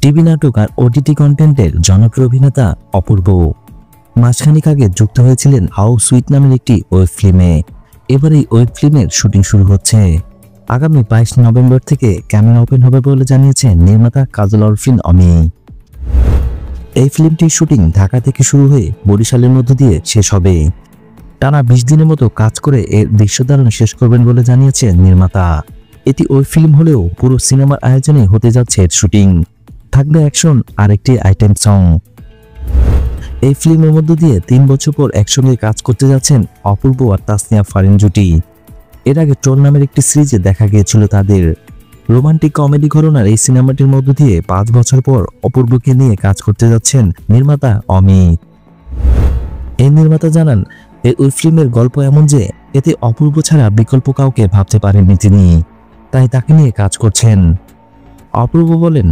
TV নাটক আর OTT কন্টেন্টের জনপ্রিয় অভিনেতা অপূর্ব মাসখানেক আগে যুক্ত হয়েছিলেন হাউ সুইট নামের একটি ওয়েব ফিল্মে। এবার এই ওয়েব ফিল্মের শুটিং শুরু হচ্ছে। আগামী 22 নভেম্বর থেকে ক্যামেরা ওপেন হবে বলে জানিয়েছেন নির্মাতা কাজল অরফিন অমি। এই ফিল্মটির শুটিং ঢাকা থেকে শুরু হয়ে বরিশালের মধ্য দিয়ে শেষ হবে। টানা 20 দিনের মতো কাজ করে এর দৃশ্যধারণ শেষ করবেন বলে জানিয়েছেন নির্মাতা। এটি ওয়েব ফিল্ম হলেও পুরো সিনেমার আয়োজনে হতে যাচ্ছে এর শুটিং। থাকবে অ্যাকশন আর একটি আইটেম সং। এই ফিল্মের মধ্য দিয়ে 3 বছর পর একসঙ্গে কাজ করতে যাচ্ছেন অপূর্ব আর তাসনিয়া ফারিন জুটি। এর আগে ট্রোল নামের একটি সিরিজে দেখা গিয়েছিল তাদের। রোমান্টিক কমেডি ঘরানার এই সিনেমাটির মধ্য দিয়ে 5 বছর পর অপূর্বকে নিয়ে কাজ করতে যাচ্ছেন নির্মাতা অমি। এই নির্মাতা জানান, এই ওয়েব ফিল্মের গল্প এমন যে এতে অপূর্ব ছাড়া বিকল্প কাউকে ভাবতে পারেননি তিনি, তাই তাকে নিয়ে কাজ করছেন। অপূর্ব বলেন,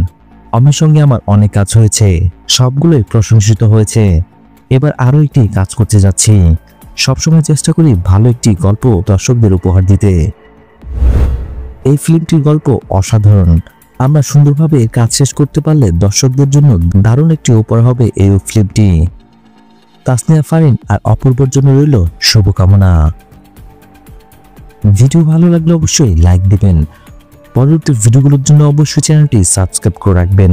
অমির সঙ্গে আমার অনেক কাজ হয়েছে, সবগুলোই প্রশংসিত হয়েছে। এবার আরও একটি কাজ করতে যাচ্ছি। সবসময় চেষ্টা করি ভালো একটি গল্প দর্শকদের উপহার দিতে। এই ফিল্মটির গল্প অসাধারণ। আমরা সুন্দরভাবে কাজ শেষ করতে পারলে দর্শকদের জন্য দারুণ একটি উপহার হবে এই ফিল্মটি। তাসনিয়া ফারিন আর অপূর্বর জন্য রইল শুভকামনা। ভিডিও ভালো লাগলে অবশ্যই লাইক দিবেন। পরবর্তী ভিডিওগুলোর জন্য অবশ্যই চ্যানেলটি সাবস্ক্রাইব করে রাখবেন।